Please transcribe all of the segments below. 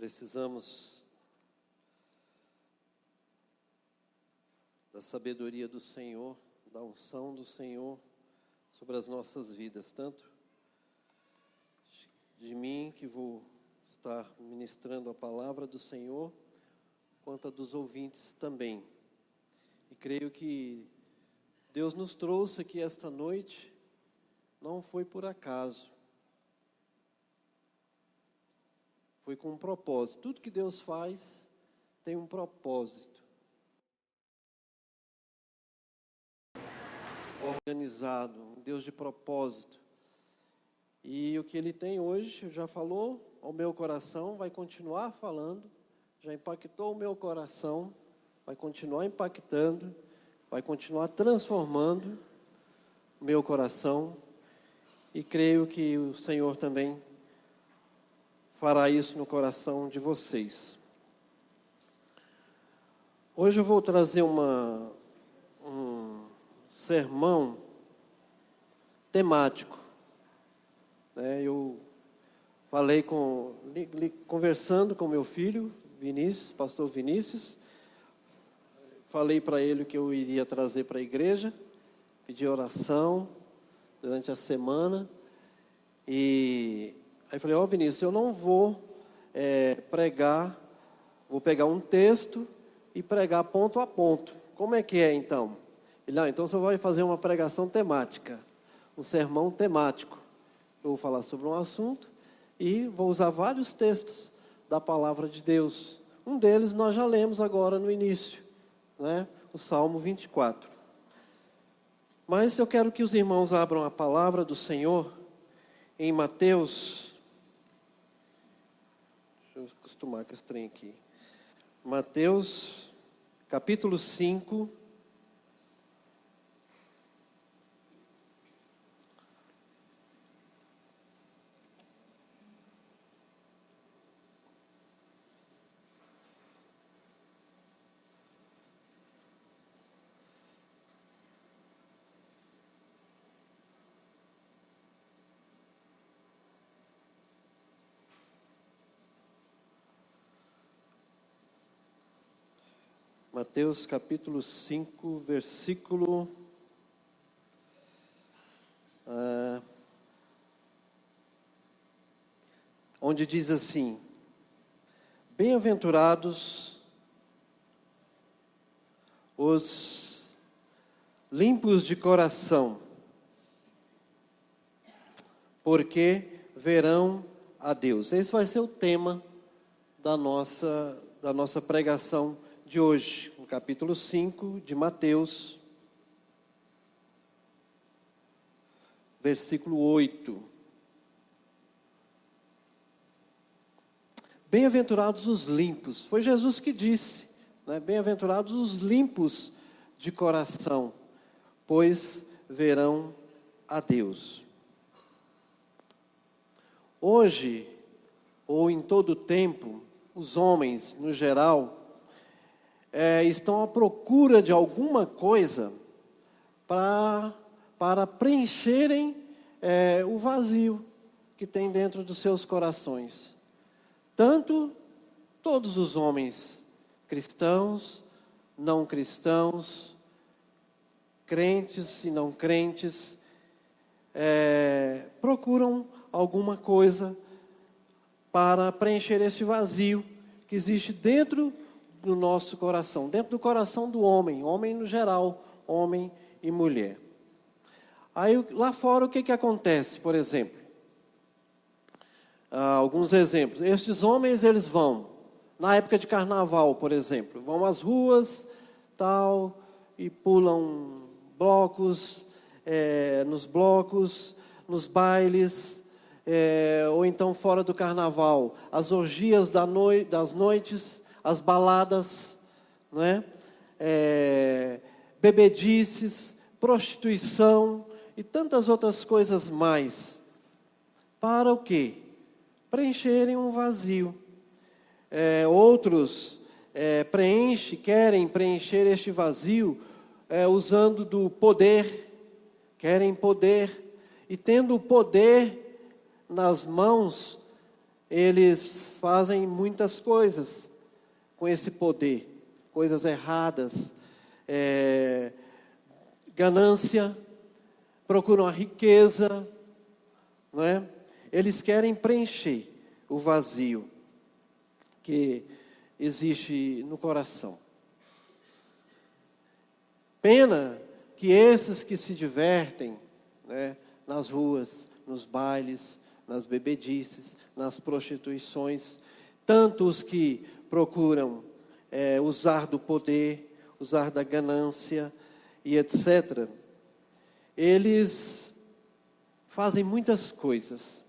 Precisamos da sabedoria do Senhor, da unção do Senhor sobre as nossas vidas, tanto de mim, que vou estar ministrando a palavra do Senhor, quanto a dos ouvintes também. E creio que Deus nos trouxe aqui esta noite, não foi por acaso. Foi com um propósito. Tudo que Deus faz tem um propósito. Organizado, um Deus de propósito. E o que Ele tem hoje, já falou ao meu coração, vai continuar falando, já impactou o meu coração, vai continuar impactando, vai continuar transformando o meu coração. E creio que o Senhor também fará isso no coração de vocês. Hoje eu vou trazer um sermão temático. Eu falei conversando com meu filho, Vinícius, pastor Vinícius, falei para ele que eu iria trazer para a igreja, pedir oração durante a semana, e aí falei, Vinícius, eu não vou pregar, vou pegar um texto e pregar ponto a ponto. Como é que é então? Ele, então você vai fazer uma pregação temática, um sermão temático. Eu vou falar sobre um assunto e vou usar vários textos da palavra de Deus. Um deles nós já lemos agora no início, o Salmo 24. Mas eu quero que os irmãos abram a palavra do Senhor em Mateus. Deixa eu acostumar com esse trem aqui. Mateus, capítulo 5. Mateus capítulo 5, versículo onde diz assim: bem-aventurados os limpos de coração, porque verão a Deus. Esse vai ser o tema da nossa pregação de hoje, no capítulo 5 de Mateus, versículo 8. Bem-aventurados os limpos, foi Jesus que disse, bem-aventurados os limpos de coração, pois verão a Deus. Hoje, ou em todo o tempo, os homens, no geral, estão à procura de alguma coisa para preencherem o vazio que tem dentro dos seus corações. Tanto todos os homens, cristãos, não cristãos, crentes e não crentes, procuram alguma coisa para preencher esse vazio que existe dentro do nosso coração, dentro do coração do homem no geral, homem e mulher. Aí lá fora o que acontece, por exemplo? Alguns exemplos. Estes homens, eles vão, na época de carnaval, por exemplo, vão às ruas, e pulam blocos, nos bailes, ou então fora do carnaval, as orgias das noites, as baladas, bebedices, prostituição e tantas outras coisas mais. Para o quê? Preencherem um vazio. Outros querem preencher este vazio usando do poder, querem poder, e tendo o poder nas mãos, eles fazem muitas coisas com esse poder, coisas erradas, ganância, procuram a riqueza, não é? Eles querem preencher o vazio que existe no coração. Pena que esses que se divertem, né, nas ruas, nos bailes, nas bebedices, nas prostituições, tanto os que procuram usar do poder, usar da ganância e etc., eles fazem muitas coisas.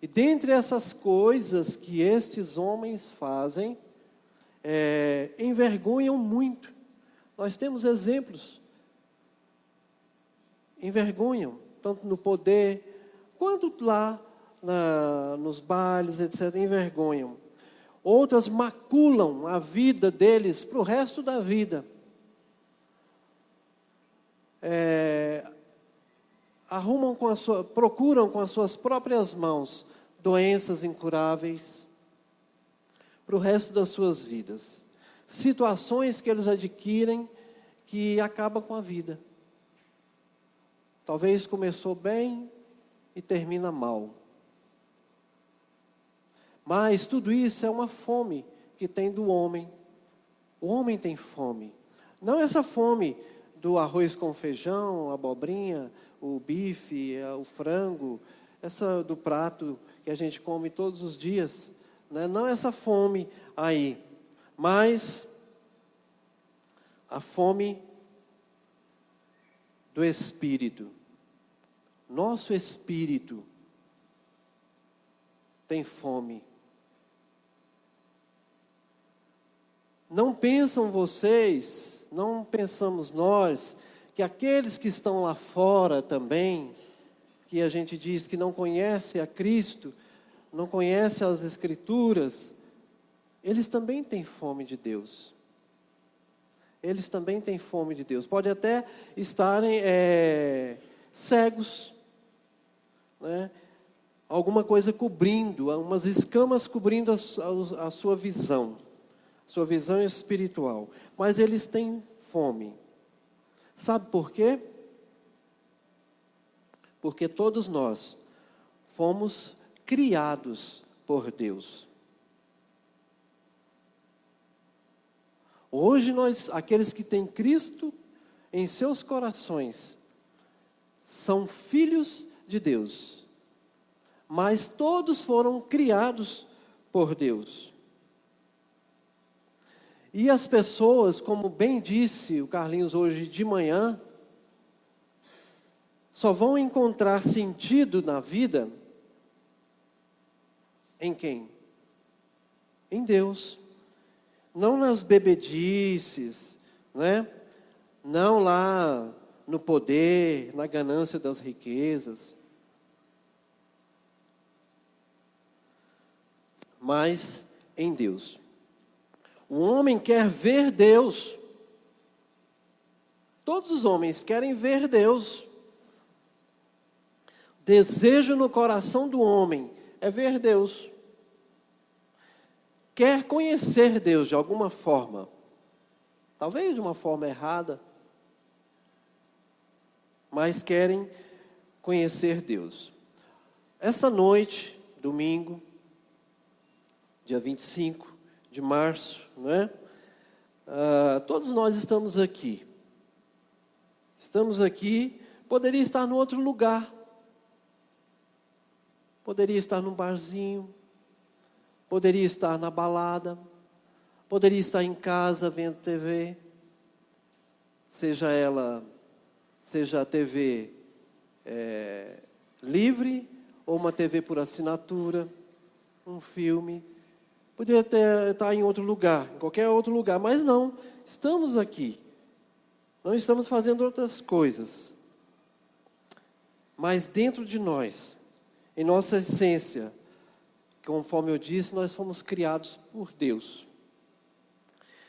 E dentre essas coisas que estes homens fazem, envergonham muito. Nós temos exemplos. Envergonham, tanto no poder, quanto lá nos bailes, etc., envergonham. Outras maculam a vida deles para o resto da vida. Procuram com as suas próprias mãos doenças incuráveis para o resto das suas vidas. Situações que eles adquirem que acabam com a vida. Talvez começou bem e termina mal. Mas tudo isso é uma fome que tem do homem. O homem tem fome. Não essa fome do arroz com feijão, a abobrinha, o bife, o frango, essa do prato que a gente come todos os dias, né? Não essa fome aí, mas a fome do Espírito. Nosso espírito tem fome. Não pensam vocês, não pensamos nós, que aqueles que estão lá fora também, que a gente diz que não conhece a Cristo, não conhece as Escrituras, eles também têm fome de Deus. Eles também têm fome de Deus. Pode até estarem cegos, né? Alguma coisa cobrindo, umas escamas cobrindo a sua visão espiritual. Mas eles têm fome. Sabe por quê? Porque todos nós fomos criados por Deus. Hoje aqueles que têm Cristo em seus corações, são filhos de Deus. Mas todos foram criados por Deus. E as pessoas, como bem disse o Carlinhos hoje de manhã, só vão encontrar sentido na vida em quem? Em Deus. Não nas bebedices, né? Não lá no poder, na ganância das riquezas. Mas em Deus. O homem quer ver Deus. Todos os homens querem ver Deus. Desejo no coração do homem é ver Deus. Quer conhecer Deus de alguma forma. Talvez de uma forma errada. Mas querem conhecer Deus. Esta noite, domingo, dia 25 de março, não é? Todos nós estamos aqui. Estamos aqui, poderia estar em outro lugar. Poderia estar num barzinho. Poderia estar na balada. Poderia estar em casa vendo TV. Seja a TV livre ou uma TV por assinatura, um filme. Poderia estar em outro lugar, em qualquer outro lugar, mas não, estamos aqui. Não estamos fazendo outras coisas. Mas dentro de nós, em nossa essência, conforme eu disse, nós fomos criados por Deus.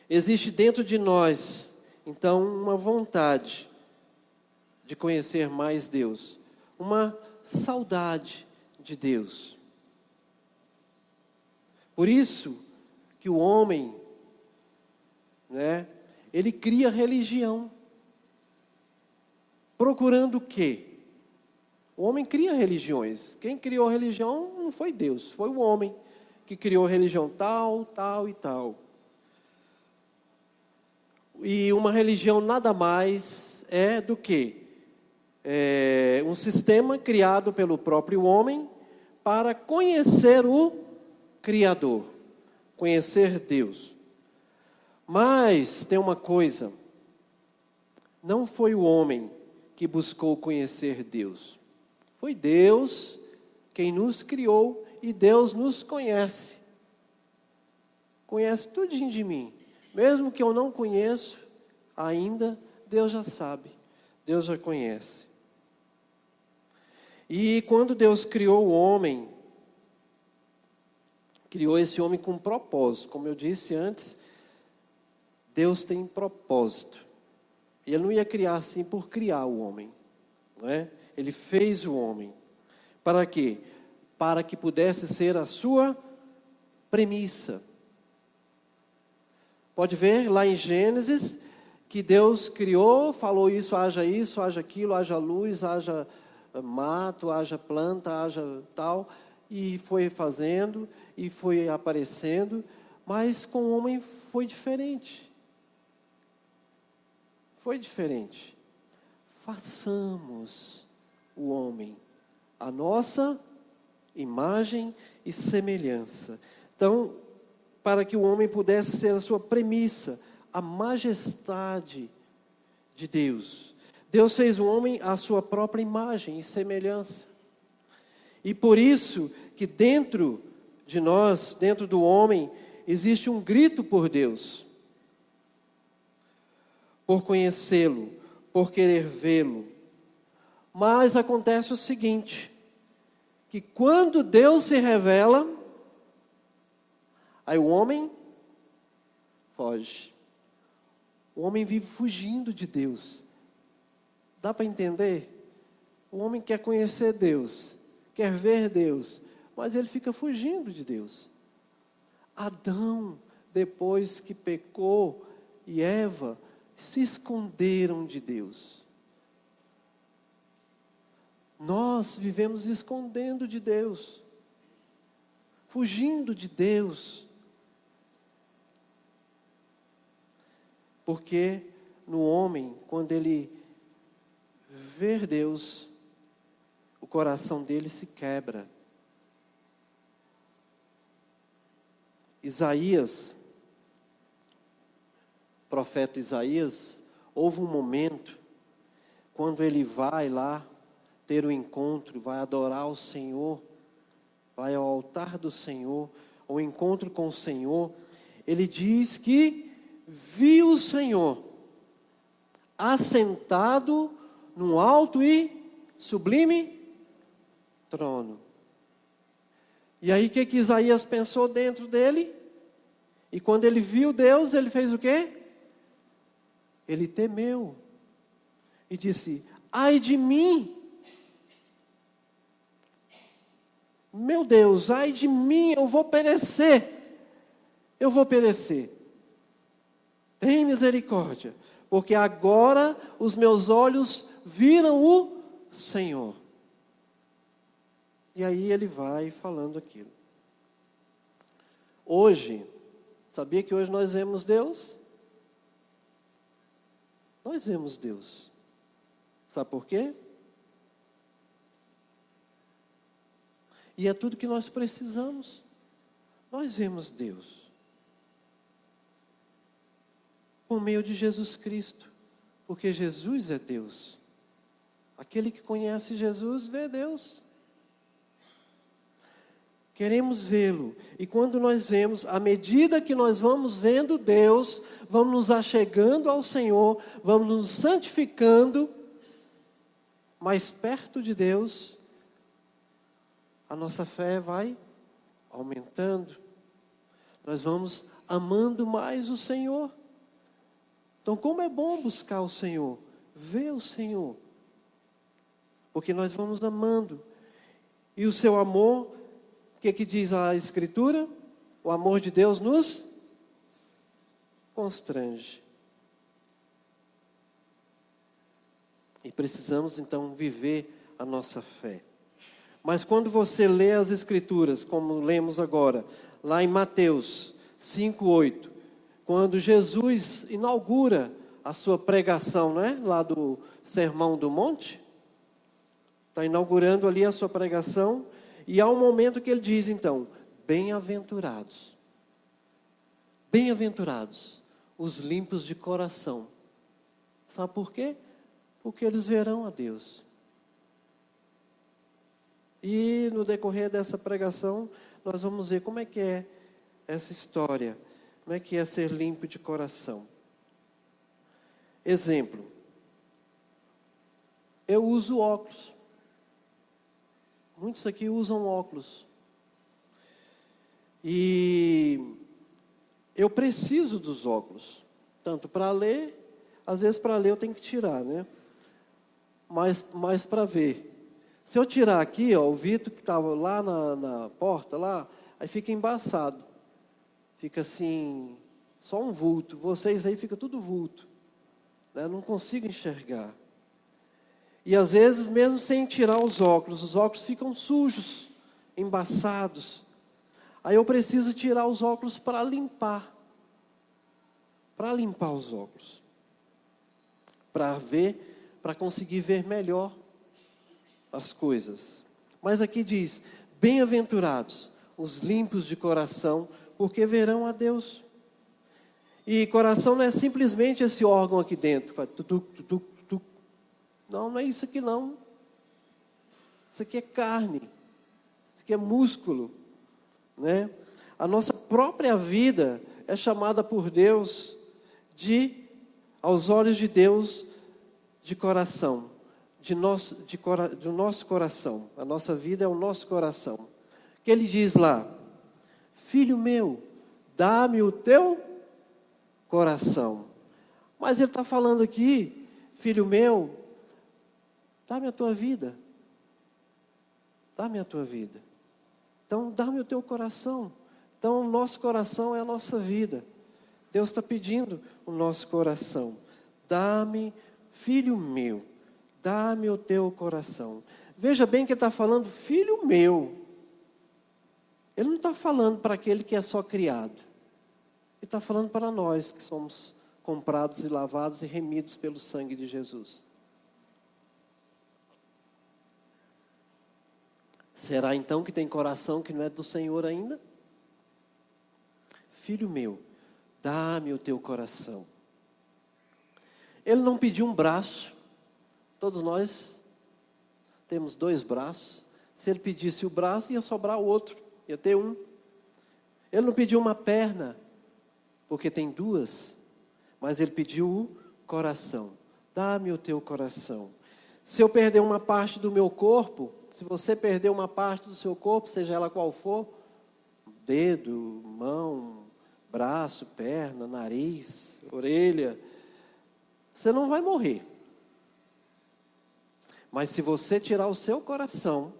Existe dentro de nós, então, uma vontade de conhecer mais Deus. Uma saudade de Deus. Por isso que o homem, né, ele cria religião. Procurando o quê? O homem cria religiões. Quem criou a religião não foi Deus, foi o homem que criou a religião tal, tal e tal. E uma religião nada mais é do que um sistema criado pelo próprio homem para conhecer o Criador, conhecer Deus. Mas tem uma coisa, não foi o homem que buscou conhecer Deus. Foi Deus quem nos criou e Deus nos conhece. Conhece tudinho de mim. Mesmo que eu não conheço ainda, Deus já sabe. Deus já conhece. E quando Deus criou o homem, criou esse homem com um propósito. Como eu disse antes, Deus tem propósito. E Ele não ia criar assim por criar o homem, não é? Ele fez o homem. Para quê? Para que pudesse ser a sua premissa. Pode ver lá em Gênesis que Deus criou, falou isso, haja aquilo, haja luz, haja mato, haja planta, haja tal, e foi fazendo, e foi aparecendo, mas com o homem foi diferente. Foi diferente. Façamos o homem a nossa imagem e semelhança. Então, para que o homem pudesse ser a sua premissa, a majestade de Deus. Deus fez o homem à sua própria imagem e semelhança. E por isso que dentro de nós, dentro do homem, existe um grito por Deus. Por conhecê-lo, por querer vê-lo. Mas acontece o seguinte, que quando Deus se revela, aí o homem foge. O homem vive fugindo de Deus. Dá para entender? O homem quer conhecer Deus, quer ver Deus, mas ele fica fugindo de Deus. Adão, depois que pecou, e Eva, se esconderam de Deus. Nós vivemos escondendo de Deus, fugindo de Deus. Porque no homem, quando ele vê Deus, o coração dele se quebra. Isaías, profeta Isaías, houve um momento quando ele vai lá ter o encontro, vai adorar o Senhor, vai ao altar do Senhor, ao encontro com o Senhor. Ele diz que viu o Senhor assentado num alto e sublime trono. E aí o que Isaías pensou dentro dele? E quando ele viu Deus, ele fez o quê? Ele temeu. E disse, ai de mim! Meu Deus, ai de mim, eu vou perecer. Eu vou perecer. Tem misericórdia, porque agora os meus olhos viram o Senhor. E aí ele vai falando aquilo. Hoje, sabia que hoje nós vemos Deus? Nós vemos Deus. Sabe por quê? E é tudo que nós precisamos. Nós vemos Deus. Por meio de Jesus Cristo. Porque Jesus é Deus. Aquele que conhece Jesus vê Deus. Queremos vê-lo. E quando nós vemos, à medida que nós vamos vendo Deus, vamos nos achegando ao Senhor, vamos nos santificando mais perto de Deus, a nossa fé vai aumentando. Nós vamos amando mais o Senhor. Então, como é bom buscar o Senhor, ver o Senhor. Porque nós vamos amando. E o seu amor, o que diz a Escritura? o amor de Deus nos constrange. E precisamos então viver a nossa fé. Mas quando você lê as Escrituras, como lemos agora, lá em Mateus 5:8, quando Jesus inaugura a sua pregação, né? Lá do Sermão do Monte, está inaugurando ali a sua pregação, e há um momento que ele diz então, bem-aventurados os limpos de coração. Sabe por quê? Porque eles verão a Deus. E no decorrer dessa pregação, nós vamos ver como é que é essa história, como é que é ser limpo de coração. Exemplo, eu uso óculos. Muitos aqui usam óculos. E eu preciso dos óculos, tanto para ler, às vezes para ler eu tenho que tirar, né? Mas para ver. Se eu tirar aqui, ó, o Vitor que estava lá na porta, lá, aí fica embaçado. Fica assim, só um vulto. Vocês aí fica tudo vulto. Né? Não consigo enxergar. E às vezes, mesmo sem tirar os óculos ficam sujos, embaçados. Aí eu preciso tirar os óculos para limpar. Para limpar os óculos. Para ver, para conseguir ver melhor as coisas. Mas aqui diz, bem-aventurados os limpos de coração, porque verão a Deus. E coração não é simplesmente esse órgão aqui dentro, faz tutuc, tutuc, tutuc. Não é isso aqui não. Isso aqui é carne, isso aqui é músculo, né? A nossa própria vida é chamada por Deus aos olhos de Deus, de coração. Do nosso coração. A nossa vida é o nosso coração. Que ele diz lá, filho meu, dá-me o teu coração. Mas ele está falando aqui, filho meu, dá-me a tua vida. Dá-me a tua vida. Então, dá-me o teu coração. Então, o nosso coração é a nossa vida. Deus está pedindo o nosso coração. Dá-me, filho meu, dá-me o teu coração. Veja bem que ele está falando, filho meu. Ele não está falando para aquele que é só criado. Ele está falando para nós que somos comprados e lavados e remidos pelo sangue de Jesus. Será então que tem coração que não é do Senhor ainda? Filho meu, dá-me o teu coração. Ele não pediu um braço. Todos nós temos 2 braços. Se ele pedisse o braço, ia sobrar o outro. Ia ter um. Ele não pediu uma perna, porque tem 2. Mas ele pediu o coração. Dá-me o teu coração. Se eu perder uma parte do meu corpo, se você perder uma parte do seu corpo, seja ela qual for, dedo, mão, braço, perna, nariz, orelha, você não vai morrer. Mas se você tirar o seu coração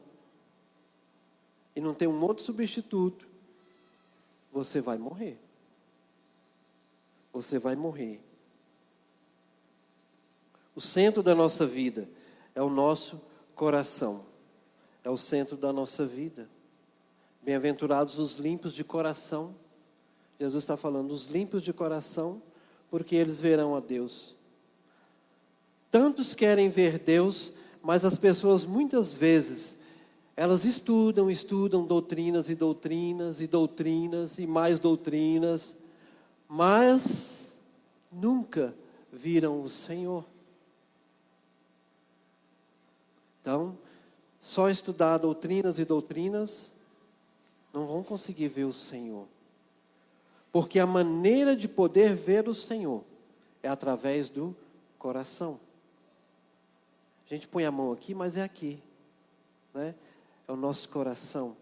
e não ter um outro substituto, você vai morrer. Você vai morrer. O centro da nossa vida é o nosso coração. É o centro da nossa vida. Bem-aventurados os limpos de coração. Jesus está falando, os limpos de coração, porque eles verão a Deus. Tantos querem ver Deus, mas as pessoas muitas vezes, elas estudam doutrinas e doutrinas e doutrinas e mais doutrinas, mas nunca viram o Senhor. Então, só estudar doutrinas e doutrinas não vão conseguir ver o Senhor. Porque a maneira de poder ver o Senhor é através do coração. A gente põe a mão aqui, mas é aqui, né? É o nosso coração.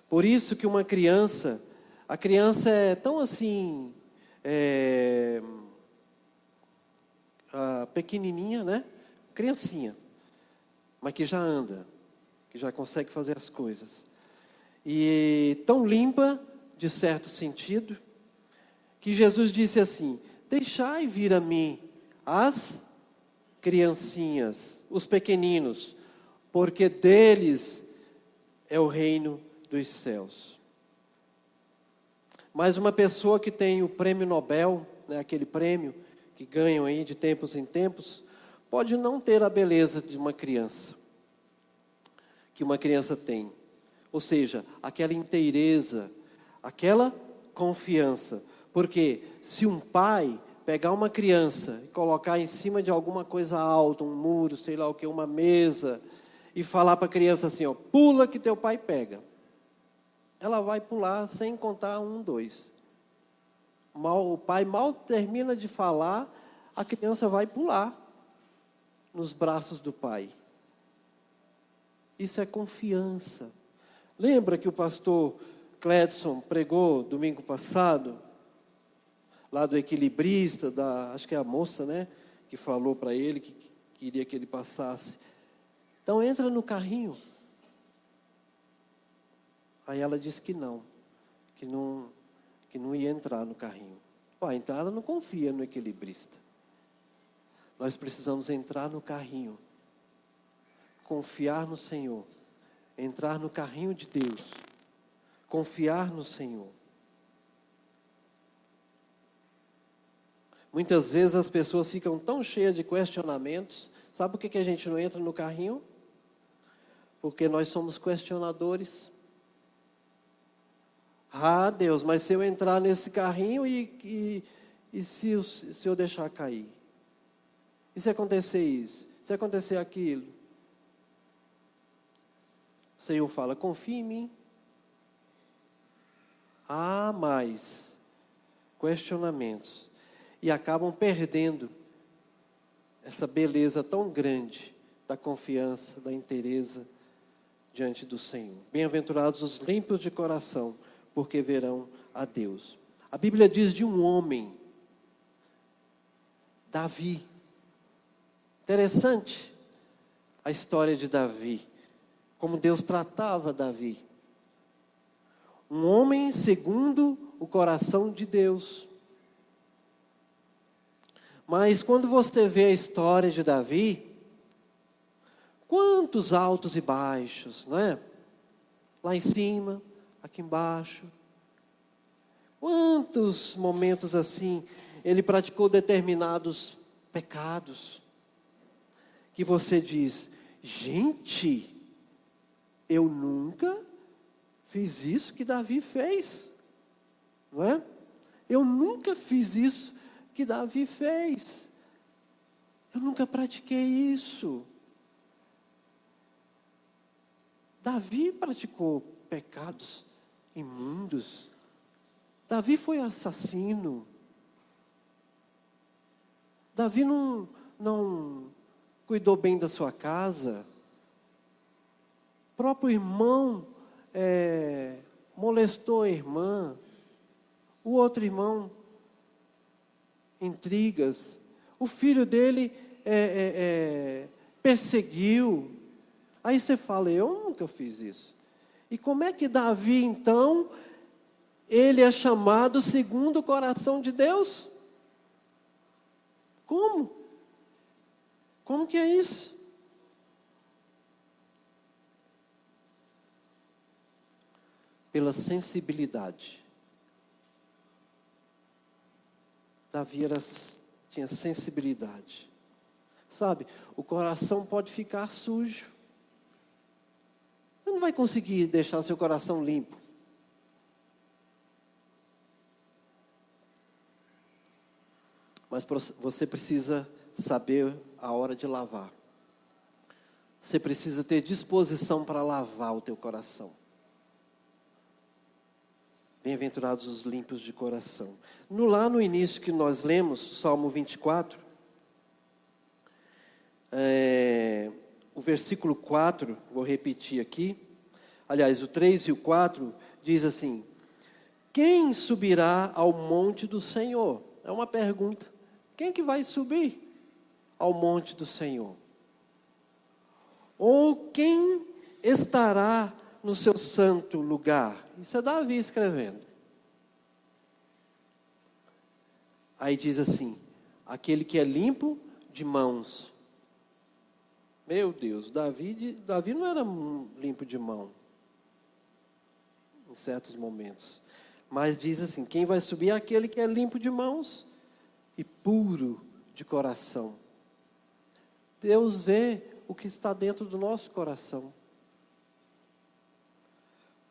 Por isso que a criança é tão assim, pequenininha, né? Criancinha, mas que já anda, que já consegue fazer as coisas. E tão limpa de certo sentido, que Jesus disse assim: deixai vir a mim as criancinhas, os pequeninos, porque deles é o reino dos céus. Mas uma pessoa que tem o prêmio Nobel, né, aquele prêmio que ganham aí de tempos em tempos, pode não ter a beleza de uma criança, que uma criança tem. Ou seja, aquela inteireza, aquela confiança. Porque se um pai pegar uma criança e colocar em cima de alguma coisa alta, um muro, sei lá o que, uma mesa, e falar para a criança assim, ó, pula que teu pai pega. Ela vai pular sem contar 1, 2. O pai mal termina de falar, a criança vai pular nos braços do pai. Isso é confiança. Lembra que o pastor Cledson pregou domingo passado, lá do equilibrista, acho que é a moça, né, que falou para ele que queria que ele passasse. Então entra no carrinho. Aí ela disse que não ia entrar no carrinho. Então ela não confia no equilibrista. Nós precisamos entrar no carrinho, confiar no Senhor, entrar no carrinho de Deus, confiar no Senhor. Muitas vezes as pessoas ficam tão cheias de questionamentos. Sabe por que a gente não entra no carrinho? Porque nós somos questionadores. Ah, Deus, mas se eu entrar nesse carrinho e se eu deixar cair? E se acontecer isso? Se acontecer aquilo? O Senhor fala, confia em mim. Há mais questionamentos. E acabam perdendo essa beleza tão grande da confiança, da inteireza diante do Senhor. Bem-aventurados os limpos de coração, porque verão a Deus. A Bíblia diz de um homem, Davi. Interessante a história de Davi, como Deus tratava Davi. Um homem segundo o coração de Deus. Mas quando você vê a história de Davi, quantos altos e baixos, não é? Lá em cima, aqui embaixo. Quantos momentos assim, ele praticou determinados pecados, que você diz, gente, eu nunca fiz isso que Davi fez, não é? Eu nunca fiz isso que Davi fez. Eu nunca pratiquei isso. Davi praticou pecados imundos. Davi foi assassino. Davi não cuidou bem da sua casa. O próprio irmão molestou a irmã. O outro irmão, intrigas. O filho dele perseguiu. Aí você fala, eu nunca fiz isso. E como é que Davi, então, ele é chamado segundo o coração de Deus? Como? Como que é isso? Pela sensibilidade. Davi tinha sensibilidade. Sabe, o coração pode ficar sujo. Você não vai conseguir deixar seu coração limpo. Mas você precisa saber a hora de lavar. Você precisa ter disposição para lavar o teu coração. Bem-aventurados os limpos de coração. Lá no início que nós lemos, Salmo 24, o versículo 4, vou repetir aqui. Aliás, o 3 e o 4 diz assim: quem subirá ao monte do Senhor? É uma pergunta. Quem que vai subir ao monte do Senhor? Ou quem estará no seu santo lugar? Isso é Davi escrevendo. Aí diz assim: aquele que é limpo de mãos. Meu Deus, Davi não era limpo de mão, em certos momentos. Mas diz assim: quem vai subir é aquele que é limpo de mãos e puro de coração. Deus vê o que está dentro do nosso coração.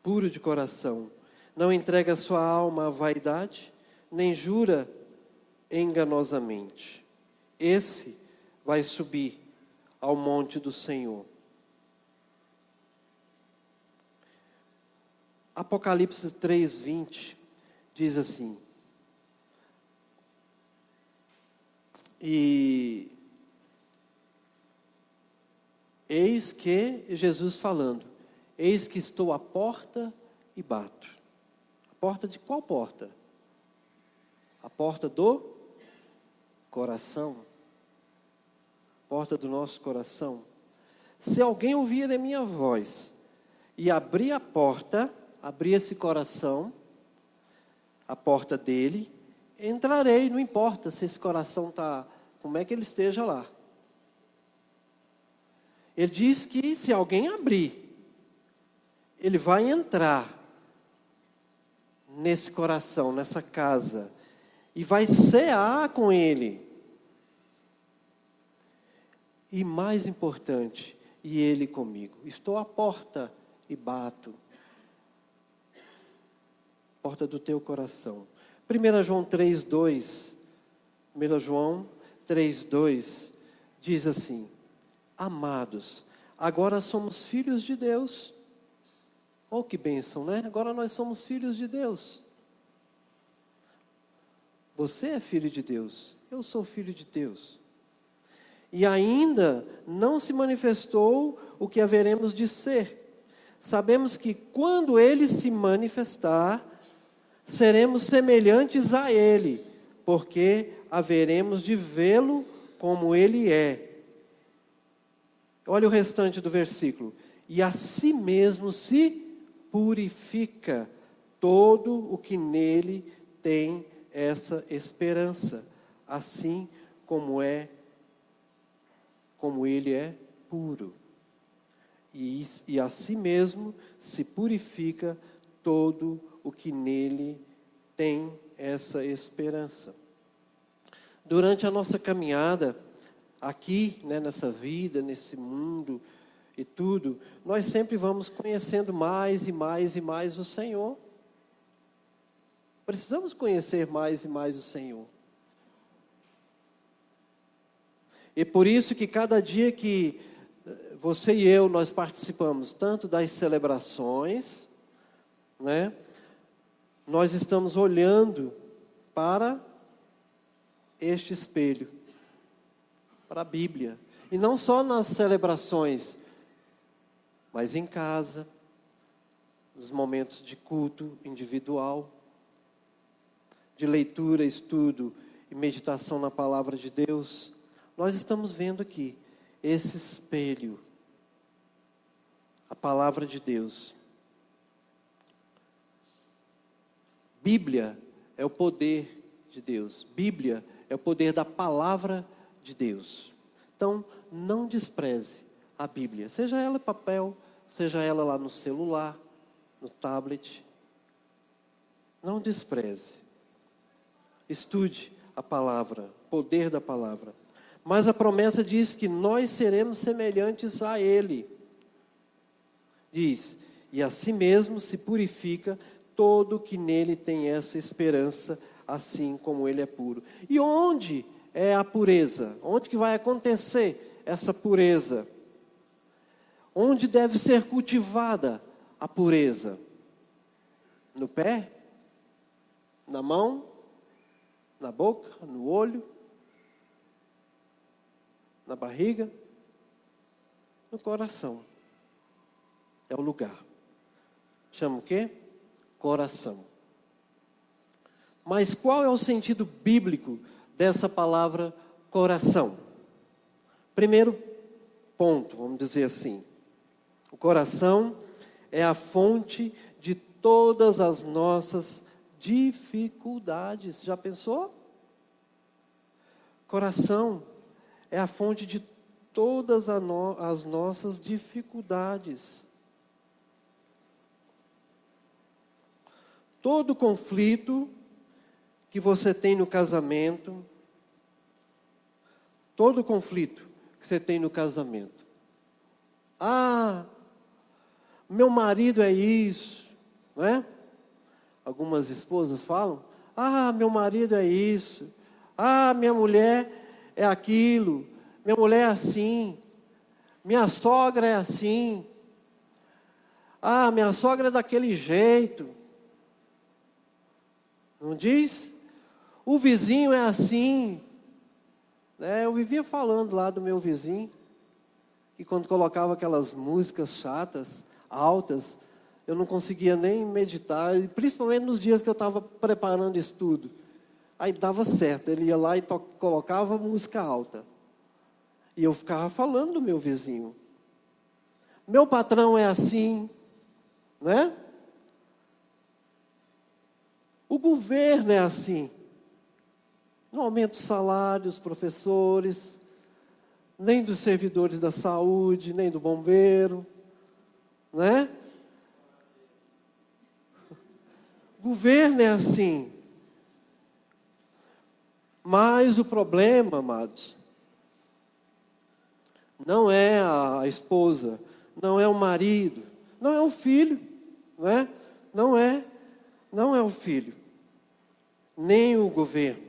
Puro de coração. Não entrega sua alma à vaidade, nem jura enganosamente. Esse vai subir ao monte do Senhor. Apocalipse 3:20 diz assim: e eis que, Jesus falando, eis que estou à porta e bato. A porta de qual porta? A porta do coração. Porta do nosso coração. Se alguém ouvir a minha voz e abrir a porta, abrir esse coração, a porta dele, entrarei, não importa se esse coração está, como é que ele esteja lá. Ele diz que se alguém abrir, ele vai entrar nesse coração, nessa casa, e vai cear com ele. E mais importante, e ele comigo. Estou à porta e bato. Porta do teu coração. 1 João 3:2. 1 João 3:2 diz assim: amados, agora somos filhos de Deus. Oh, que bênção, né? Agora nós somos filhos de Deus. Você é filho de Deus. Eu sou filho de Deus. E ainda não se manifestou o que haveremos de ser. Sabemos que quando Ele se manifestar, seremos semelhantes a Ele, porque haveremos de vê-lo como Ele é. Olha o restante do versículo. E a si mesmo se purifica todo o que nele tem essa esperança, assim como ele é puro. E a si mesmo se purifica todo o que nele tem essa esperança. Durante a nossa caminhada, aqui, né, nessa vida, nesse mundo e tudo, nós sempre vamos conhecendo mais e mais e mais o Senhor. Precisamos conhecer mais e mais o Senhor. E por isso que cada dia que você e eu, nós participamos tanto das celebrações, né, nós estamos olhando para este espelho, para a Bíblia. E não só nas celebrações, mas em casa, nos momentos de culto individual, de leitura, estudo e meditação na palavra de Deus. Nós estamos vendo aqui esse espelho, a palavra de Deus. Bíblia é o poder de Deus. Bíblia é o poder da palavra de Deus. Então, não despreze a Bíblia. Seja ela papel, seja ela lá no celular, no tablet. Não despreze. Estude a palavra, poder da palavra. Mas a promessa diz que nós seremos semelhantes a Ele. Diz, e a si mesmo se purifica todo que nele tem essa esperança, assim como Ele é puro. E onde é a pureza? Onde que vai acontecer essa pureza? Onde deve ser cultivada a pureza? No pé? Na mão? Na boca? No olho? Na barriga? No coração. É o lugar. Chama o quê? Coração. Mas qual é o sentido bíblico dessa palavra coração? Primeiro ponto, vamos dizer assim. O coração é a fonte de todas as nossas dificuldades. Já pensou? Coração é a fonte de todas as nossas dificuldades. Todo conflito que você tem no casamento, todo conflito que você tem no casamento. Ah, meu marido é isso, não é? Algumas esposas falam, ah, meu marido é isso, ah, minha mulher é aquilo, minha mulher é assim, minha sogra é assim, ah, minha sogra é daquele jeito. Não diz? O vizinho é assim. Eu vivia falando lá do meu vizinho, que quando colocava aquelas músicas chatas, altas, eu não conseguia nem meditar, principalmente nos dias que eu estava preparando estudo. Aí dava certo, ele ia lá e colocava música alta. E eu ficava falando do meu vizinho. Meu patrão é assim, né? O governo é assim. Não aumenta o salário dos professores, nem dos servidores da saúde, nem do bombeiro, né? O governo é assim. Mas o problema, amados, não é a esposa, não é o marido, não é o filho, não é? Não é o filho, nem o governo.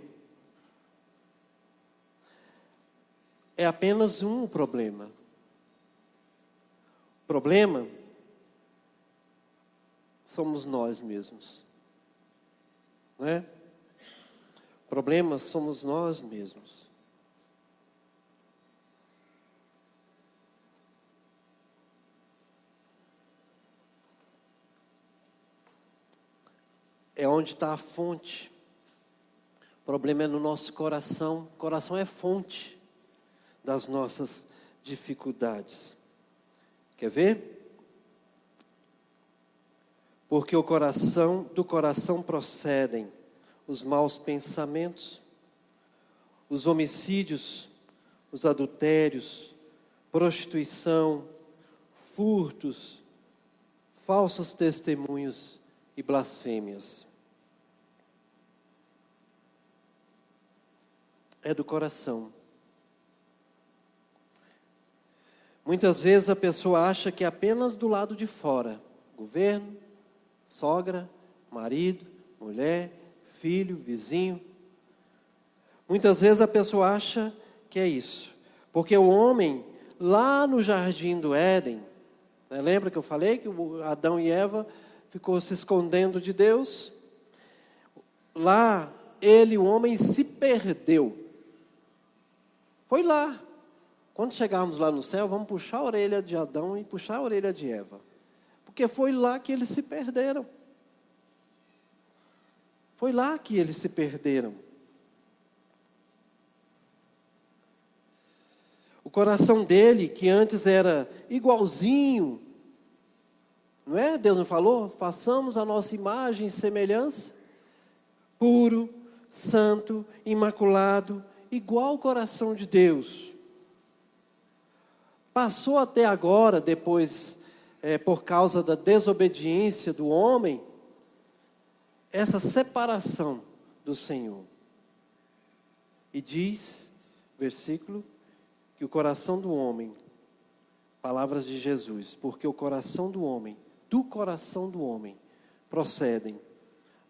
É apenas um problema. O problema somos nós mesmos. Não é? O problema somos nós mesmos. É onde está a fonte. O problema é no nosso coração. O coração é fonte das nossas dificuldades. Quer ver? Porque do coração procedem os maus pensamentos, os homicídios, os adultérios, prostituição, furtos, falsos testemunhos e blasfêmias. É do coração. Muitas vezes a pessoa acha que é apenas do lado de fora. Governo, sogra, marido, mulher, filho, vizinho. Muitas vezes a pessoa acha que é isso. Porque o homem, lá no jardim do Éden, lembra que eu falei que Adão e Eva ficou se escondendo de Deus? Lá, o homem se perdeu. Foi lá. Quando chegarmos lá no céu, vamos puxar a orelha de Adão e puxar a orelha de Eva. Porque foi lá que eles se perderam. Foi lá que eles se perderam. O coração dele, que antes era igualzinho, não é? Deus não falou? Façamos a nossa imagem e semelhança. Puro, santo, imaculado, igual ao coração de Deus. Passou até agora, depois, por causa da desobediência do homem, essa separação do Senhor. E diz, versículo, que o coração do homem, palavras de Jesus, porque o coração do homem, do coração do homem, procedem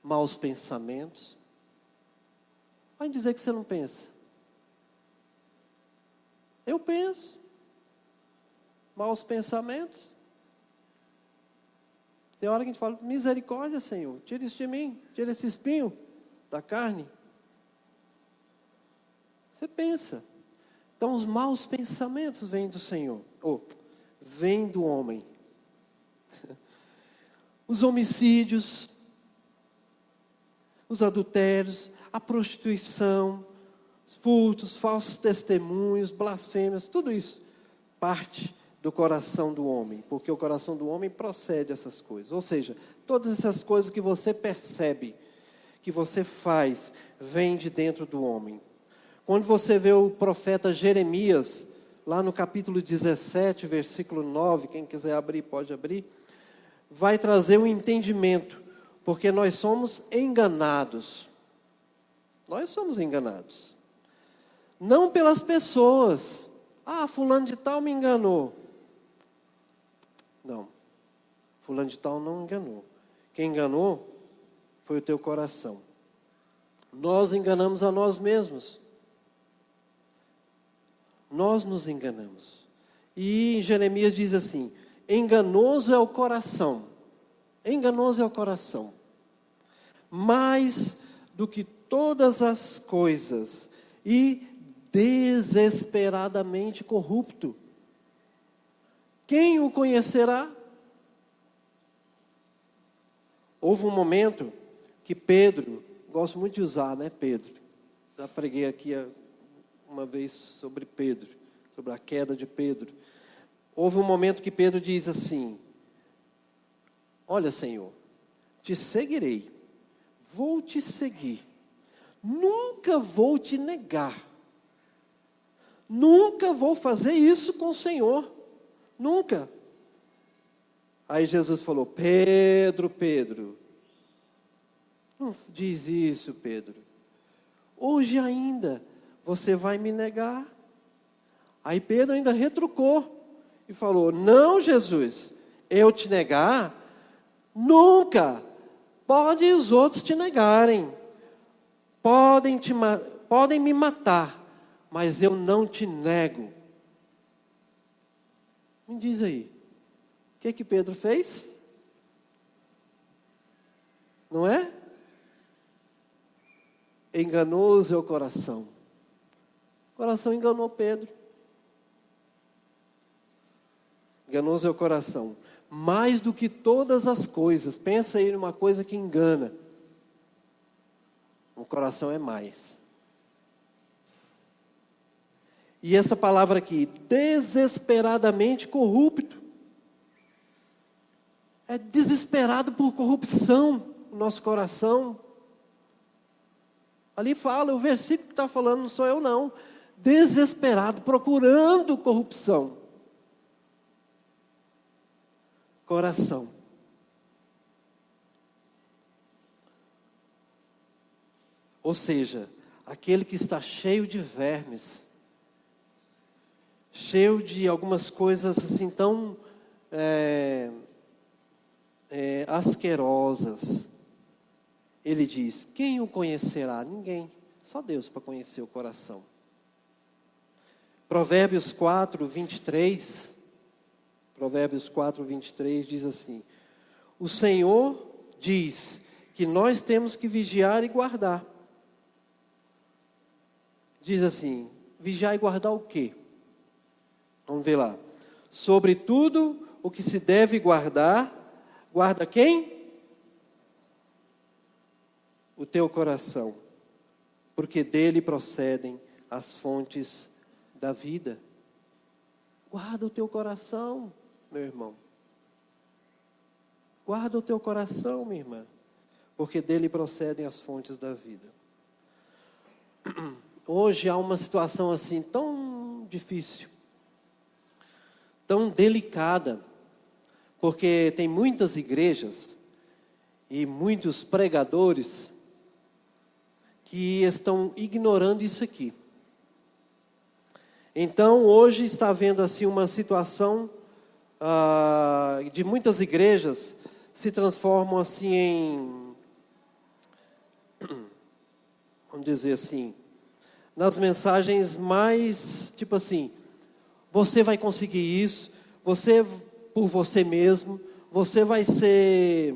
maus pensamentos. Vai dizer que você não pensa. Eu penso. Maus pensamentos. Tem hora que a gente fala, misericórdia, Senhor, tira isso de mim, tira esse espinho da carne. Você pensa. Então os maus pensamentos vêm do Senhor, vêm do homem. Os homicídios, os adultérios, a prostituição, os furtos, falsos testemunhos, blasfêmias, tudo isso parte do coração do homem, porque o coração do homem procede essas coisas. Ou seja, todas essas coisas que você percebe, que você faz, vêm de dentro do homem. Quando você vê o profeta Jeremias, lá no capítulo 17, versículo 9, quem quiser abrir, pode abrir, vai trazer um entendimento, porque nós somos enganados. Nós somos enganados. Não pelas pessoas. Ah, fulano de tal me enganou. Não. Fulano de tal não enganou. Quem enganou foi o teu coração. Nós enganamos a nós mesmos. Nós nos enganamos. E em Jeremias diz assim: enganoso é o coração. Enganoso é o coração. Mais do que todas as coisas. E desesperadamente corrupto. Quem o conhecerá? Houve um momento que Pedro, gosto muito de usar, né, Pedro? Já preguei aqui uma vez sobre Pedro, sobre a queda de Pedro. Houve um momento que Pedro diz assim: olha, Senhor, te seguirei, vou te seguir, nunca vou te negar, nunca vou fazer isso com o Senhor, nunca. Aí Jesus falou: Pedro, não diz isso, Pedro. Hoje ainda você vai me negar. Aí Pedro ainda retrucou e falou: não, Jesus, eu te negar? Nunca. Podem os outros te negarem. Podem me matar, mas eu não te nego. Me diz aí. O que Pedro fez? Não é? Enganoso é o coração. O coração enganou Pedro. Enganoso é o coração. Mais do que todas as coisas. Pensa aí numa coisa que engana. O coração é mais. E essa palavra aqui, desesperadamente corrupto. É desesperado por corrupção o nosso coração. Ali fala, o versículo que está falando não sou eu não. Desesperado, procurando corrupção. Coração. Ou seja, aquele que está cheio de vermes. Cheio de algumas coisas assim tão asquerosas. Ele diz: quem o conhecerá? Ninguém. Só Deus para conhecer o coração. Provérbios 4, 23. Provérbios 4, 23 diz assim: o Senhor diz que nós temos que vigiar e guardar. Diz assim: vigiar e guardar o quê? Vamos ver lá. Sobre tudo o que se deve guardar, guarda quem? O teu coração, porque dele procedem as fontes da vida. Guarda o teu coração, meu irmão. Guarda o teu coração, minha irmã, porque dele procedem as fontes da vida. Hoje há uma situação assim tão difícil, tão delicada, porque tem muitas igrejas e muitos pregadores que estão ignorando isso aqui. Então, hoje está havendo assim uma situação de muitas igrejas se transformam assim em, vamos dizer assim, nas mensagens mais, tipo assim, você vai conseguir isso, você por você mesmo, você vai ser,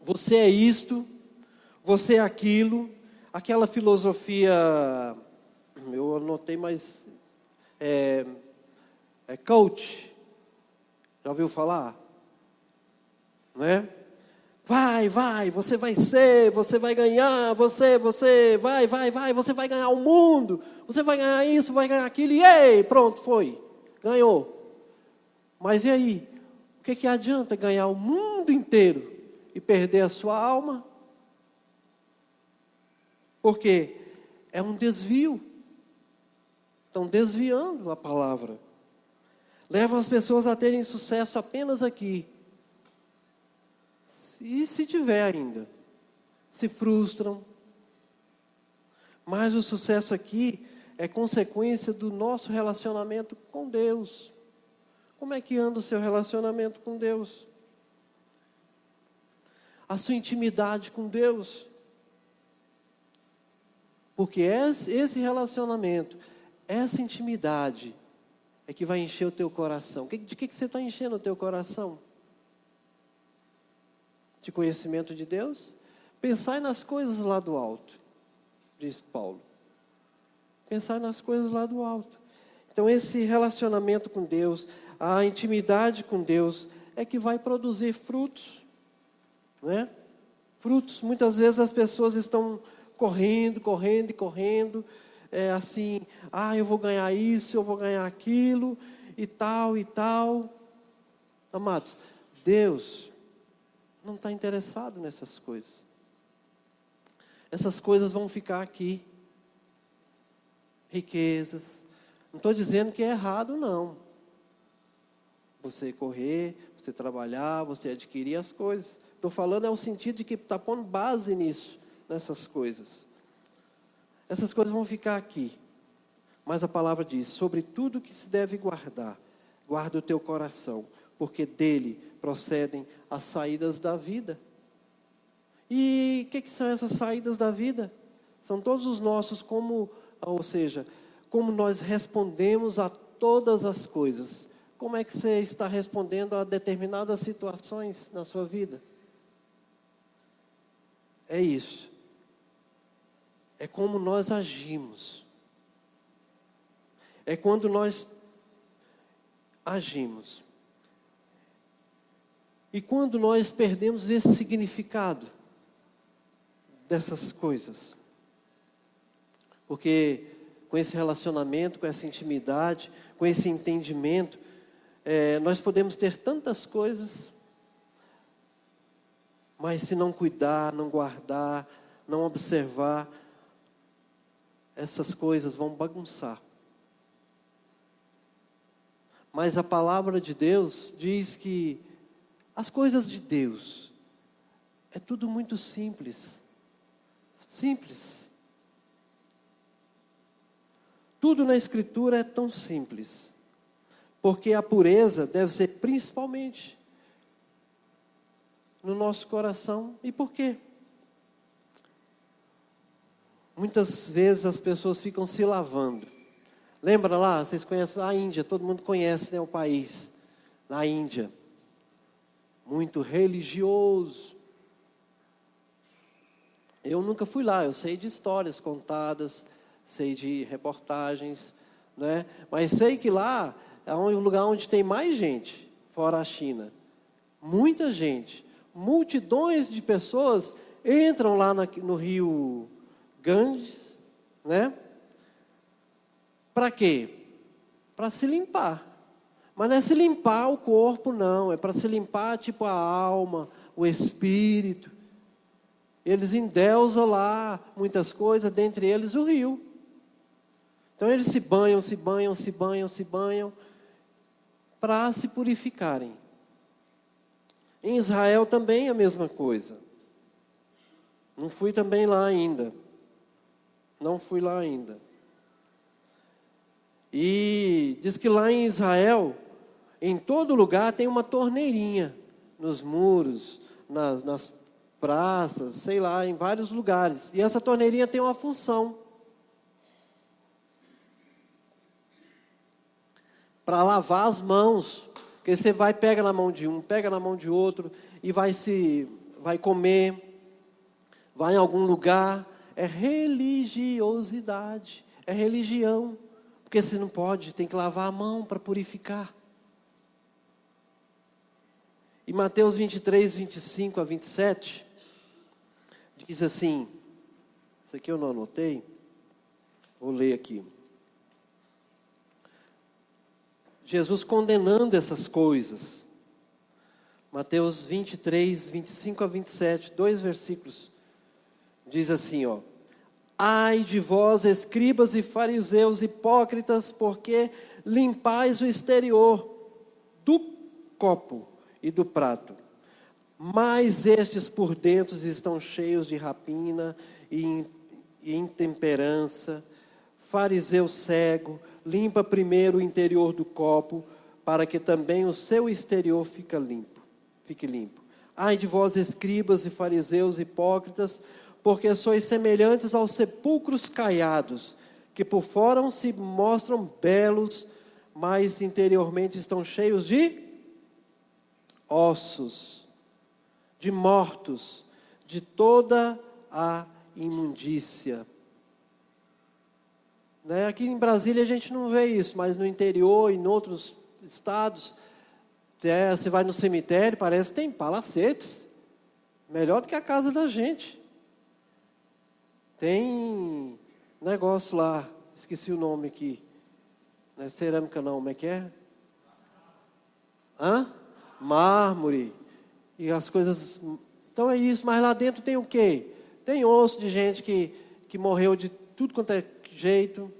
você é isto, você é aquilo, aquela filosofia, eu anotei, mas coach, já ouviu falar? Né? Vai, você vai ser, você vai ganhar, você, vai, você vai ganhar o mundo, você vai ganhar isso, vai ganhar aquilo, e ei, pronto, foi, ganhou. Mas e aí? O que adianta ganhar o mundo inteiro e perder a sua alma? Porque é um desvio. Estão desviando a palavra. Levam as pessoas a terem sucesso apenas aqui. E se tiver ainda, se frustram. Mas o sucesso aqui é consequência do nosso relacionamento com Deus. Como é que anda o seu relacionamento com Deus? A sua intimidade com Deus. Porque esse relacionamento, essa intimidade, é que vai encher o teu coração. De que você está enchendo o teu coração? De conhecimento de Deus? Pensai nas coisas lá do alto, diz Paulo. Pensar nas coisas lá do alto. Então esse relacionamento com Deus, a intimidade com Deus, é que vai produzir frutos. Não é? Frutos. Muitas vezes as pessoas estão correndo, assim, eu vou ganhar isso, eu vou ganhar aquilo, e tal, e tal. Amados, Deus não está interessado nessas coisas. Essas coisas vão ficar aqui. Riquezas. Não estou dizendo que é errado, não. Você correr, você trabalhar, você adquirir as coisas. Estou falando o sentido de que está pondo base nisso, nessas coisas. Essas coisas vão ficar aqui. Mas a palavra diz, sobre tudo que se deve guardar, guarda o teu coração, porque dele procedem as saídas da vida. E o que são essas saídas da vida? São todos os nossos, como nós respondemos a todas as coisas. Como é que você está respondendo a determinadas situações na sua vida? É isso. É como nós agimos. É quando nós agimos. E quando nós perdemos esse significado dessas coisas. Porque com esse relacionamento, com essa intimidade, com esse entendimento, nós podemos ter tantas coisas, mas se não cuidar, não guardar, não observar, essas coisas vão bagunçar. Mas a palavra de Deus diz que as coisas de Deus é tudo muito simples. Simples. Tudo na Escritura é tão simples. Porque a pureza deve ser principalmente no nosso coração. E por quê? Muitas vezes as pessoas ficam se lavando. Lembra lá, vocês conhecem a Índia, todo mundo conhece, né, o país. Na Índia. Muito religioso. Eu nunca fui lá, eu sei de histórias contadas, sei de reportagens, né? Mas sei que lá é um lugar onde tem mais gente, fora a China. Muita gente, multidões de pessoas entram lá no rio Ganges, né? Para quê? Para se limpar. Mas não é se limpar o corpo, não. É para se limpar tipo a alma, o espírito. Eles endeusam lá muitas coisas, dentre eles o rio. Então eles se banham para se purificarem. Em Israel também é a mesma coisa. Não fui também lá ainda. Não fui lá ainda. E diz que lá em Israel, em todo lugar tem uma torneirinha. Nos muros, nas praças, sei lá, em vários lugares. E essa torneirinha tem uma função. Para lavar as mãos. Porque você pega na mão de um, pega na mão de outro, e vai comer, vai em algum lugar. É religiosidade, é religião. Porque você não pode, tem que lavar a mão para purificar. E Mateus 23, 25 a 27, diz assim, isso aqui eu não anotei, vou ler aqui. Jesus condenando essas coisas. Mateus 23, 25 a 27, 2 versículos. Diz assim, Ai de vós, escribas e fariseus hipócritas, porque limpais o exterior do copo e do prato, mas estes por dentro estão cheios de rapina e intemperança. Fariseu cego, limpa primeiro o interior do copo, para que também o seu exterior fique limpo. Ai de vós, escribas e fariseus hipócritas, porque sois semelhantes aos sepulcros caiados, que por fora se mostram belos, mas interiormente estão cheios de ossos, de mortos, de toda a imundícia. Né? Aqui em Brasília a gente não vê isso, mas no interior e em outros estados, você vai no cemitério, parece que tem palacetes, melhor do que a casa da gente. Tem negócio lá, esqueci o nome aqui, não é cerâmica não, como é que é? Mármore, e as coisas, então é isso, mas lá dentro tem o quê? Tem osso de gente que morreu de tudo quanto é jeito.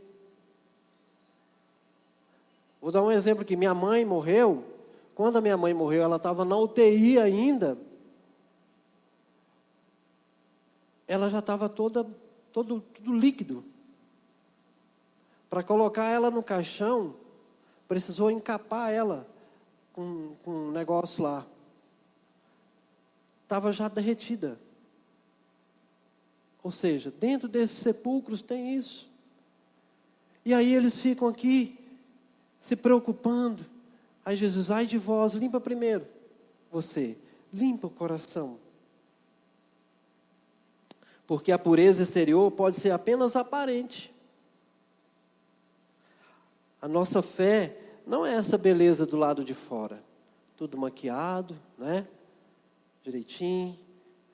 Vou dar um exemplo aqui, minha mãe morreu, quando a minha mãe morreu, ela estava na UTI ainda, ela já estava tudo líquido. Para colocar ela no caixão, precisou encapar ela com um negócio lá. Estava já derretida. Ou seja, dentro desses sepulcros tem isso. E aí eles ficam aqui, se preocupando. Aí Jesus, ai de vós, limpa primeiro você, limpa o coração. Porque a pureza exterior pode ser apenas aparente. A nossa fé não é essa beleza do lado de fora. Tudo maquiado, né? Direitinho,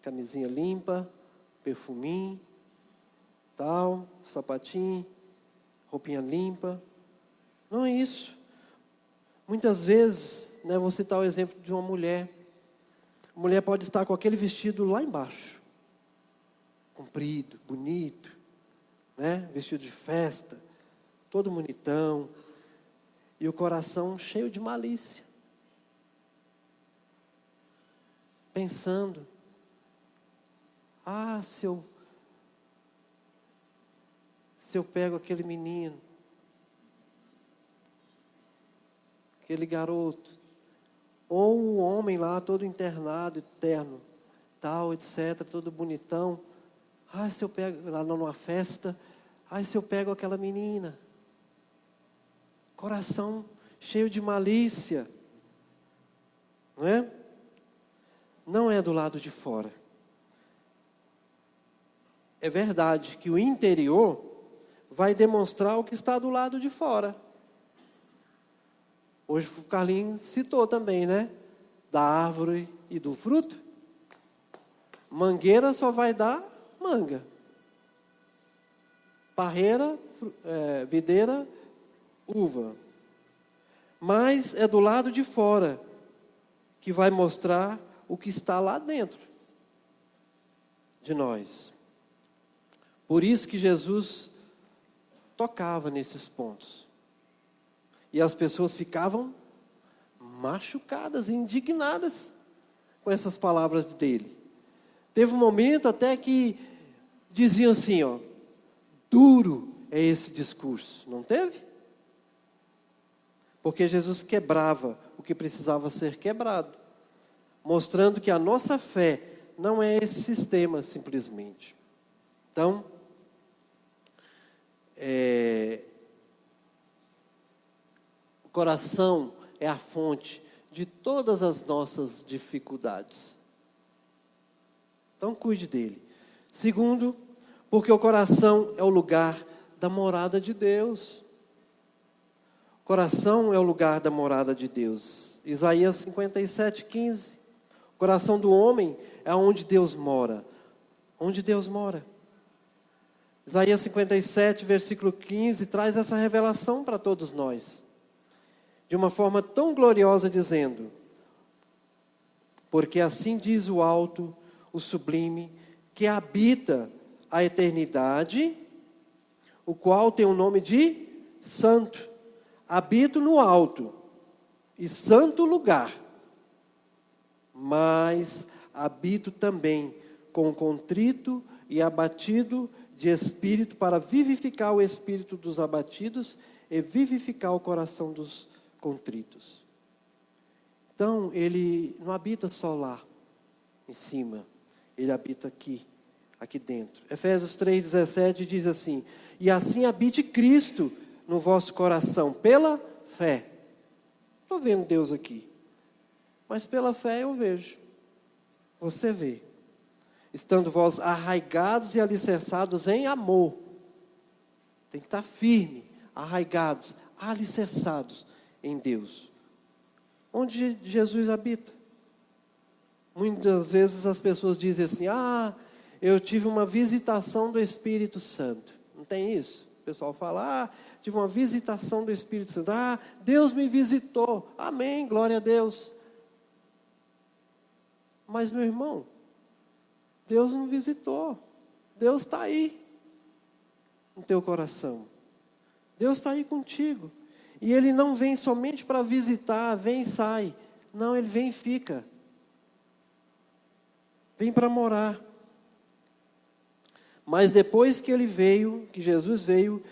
camisinha limpa, perfuminho, tal, sapatinho, roupinha limpa. Não é isso. Muitas vezes, né, vou citar o exemplo de uma mulher. A mulher pode estar com aquele vestido lá embaixo, comprido, bonito, né? Vestido de festa, todo bonitão, e o coração cheio de malícia. Pensando, se eu pego aquele menino, aquele garoto, ou o homem lá todo internado, terno, tal, etc, todo bonitão, se eu pego lá numa festa, se eu pego aquela menina, coração cheio de malícia, não é? Não é do lado de fora. É verdade que o interior vai demonstrar o que está do lado de fora. Hoje o Carlinhos citou também, né? Da árvore e do fruto. Mangueira só vai dar manga. Parreira, videira, uva. Mas é do lado de fora que vai mostrar o que está lá dentro de nós. Por isso que Jesus tocava nesses pontos. E as pessoas ficavam machucadas, indignadas com essas palavras dele. Teve um momento até que diziam assim, duro é esse discurso. Não teve? Porque Jesus quebrava o que precisava ser quebrado, mostrando que a nossa fé não é esse sistema simplesmente. Então, o coração é a fonte de todas as nossas dificuldades. Então, cuide dele. Segundo, porque o coração é o lugar da morada de Deus. O coração é o lugar da morada de Deus. Isaías 57:15. O coração do homem é onde Deus mora. Onde Deus mora. Isaías 57, versículo 15, traz essa revelação para todos nós. De uma forma tão gloriosa, dizendo: porque assim diz o alto, o sublime, que habita a eternidade, o qual tem o nome de Santo. Habito no alto e santo lugar, mas habito também com contrito e abatido de espírito, para vivificar o espírito dos abatidos e vivificar o coração dos contritos. Então, ele não habita só lá, em cima. Ele habita aqui dentro. Efésios 3,17 diz assim: e assim habite Cristo no vosso coração, pela fé. Estou vendo Deus aqui, mas pela fé eu vejo. Você vê. Estando vós arraigados e alicerçados em amor. Tem que estar firme, arraigados, alicerçados em Deus. Onde Jesus habita? Muitas vezes as pessoas dizem assim: eu tive uma visitação do Espírito Santo. Não tem isso? O pessoal fala: tive uma visitação do Espírito Santo. Deus me visitou. Amém, glória a Deus. Mas, meu irmão, Deus não visitou. Deus está aí, no teu coração. Deus está aí contigo. E Ele não vem somente para visitar, vem e sai. Não, Ele vem e fica. Vem para morar. Mas depois que Ele veio, que Jesus veio,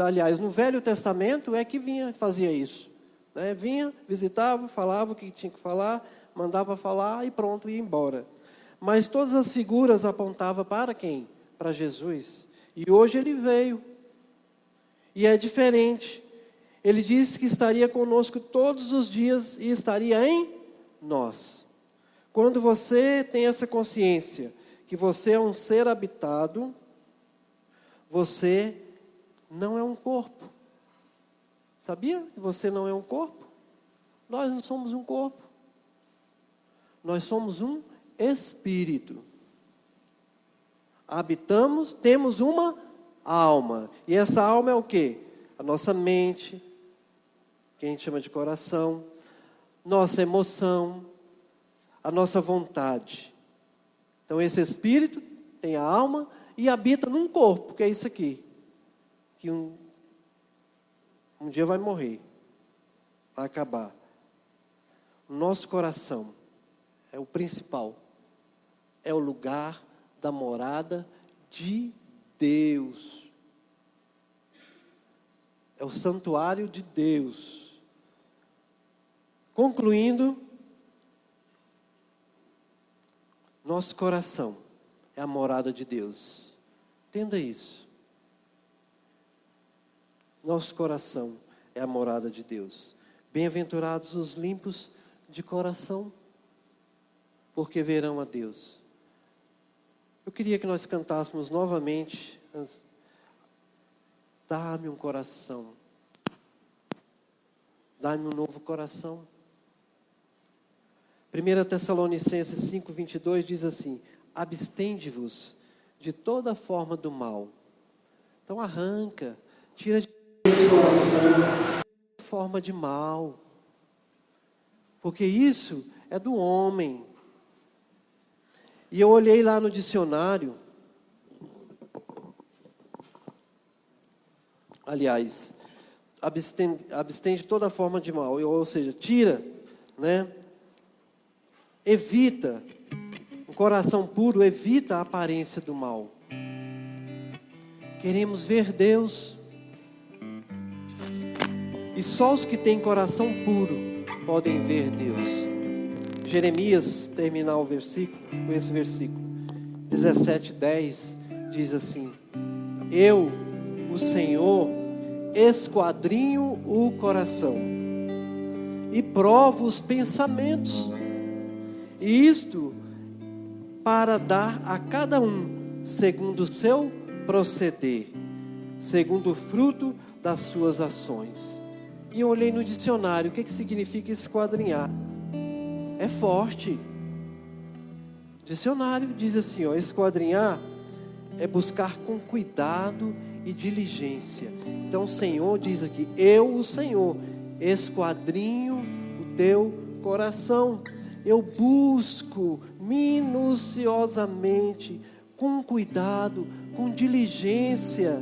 aliás, no Velho Testamento é que fazia isso. Né? Vinha, visitava, falava o que tinha que falar, mandava falar e pronto, ia embora. Mas todas as figuras apontavam para quem? Para Jesus. E hoje Ele veio. E é diferente. Ele disse que estaria conosco todos os dias e estaria em nós. Quando você tem essa consciência que você é um ser habitado, você não é um corpo. Sabia que você não é um corpo? Nós não somos um corpo. Nós somos um espírito. Habitamos, temos uma alma. E essa alma é o quê? A nossa mente, que a gente chama de coração, nossa emoção, a nossa vontade. Então esse espírito tem a alma e habita num corpo, que é isso aqui. Que um dia vai morrer, vai acabar. O nosso coração é o principal. É o lugar da morada de Deus. É o santuário de Deus. Concluindo, nosso coração é a morada de Deus. Entenda isso. Nosso coração é a morada de Deus. Bem-aventurados os limpos de coração, porque verão a Deus. Eu queria que nós cantássemos novamente. Dá-me um coração. Dá-me um novo coração. 1 Tessalonicenses 5:22 diz assim: abstende-vos de toda forma do mal. Então arranca, tira de esse coração forma de mal. Porque isso é do homem. E eu olhei lá no dicionário. Aliás, abstende de toda forma de mal. Ou seja, tira, né? Evita. Um coração puro evita a aparência do mal. Queremos ver Deus. E só os que têm coração puro podem ver Deus. Jeremias, terminar o versículo, com esse versículo, 17:10, diz assim: eu, o Senhor, esquadrinho o coração e provo os pensamentos, e isto para dar a cada um segundo o seu proceder, segundo o fruto das suas ações. E eu olhei no dicionário, o que significa esquadrinhar? É forte. Dicionário diz assim, esquadrinhar é buscar com cuidado e diligência. Então o Senhor diz aqui: eu, o Senhor, esquadrinho o teu coração. Eu busco minuciosamente com cuidado, com diligência.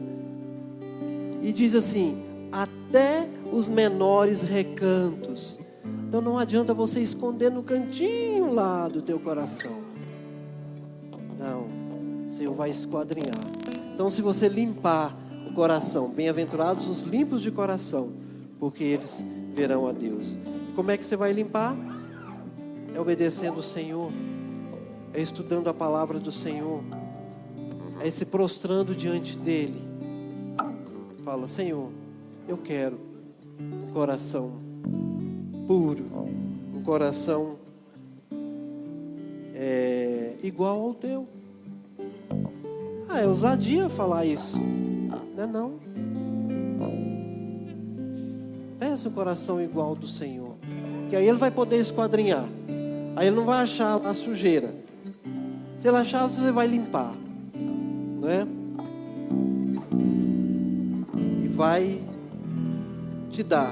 E diz assim, até os menores recantos. Então não adianta você esconder no cantinho lá do teu coração. Não, o Senhor vai esquadrinhar. Então se você limpar o coração, bem-aventurados os limpos de coração, porque eles verão a Deus. Como é que você vai limpar? É obedecendo o Senhor, é estudando a palavra do Senhor, é se prostrando diante dEle. Fala, Senhor, eu quero um coração puro, um coração igual ao teu. É ousadia falar isso, não é não? Peça um coração igual ao do Senhor, que aí Ele vai poder esquadrinhar. Aí Ele não vai achar a sujeira. Se Ele achar, você vai limpar, não é? E vai te dar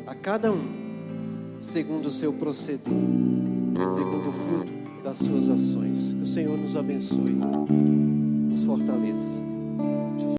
a cada um segundo o seu proceder, segundo o fruto das suas ações. Que o Senhor nos abençoe, nos fortaleça.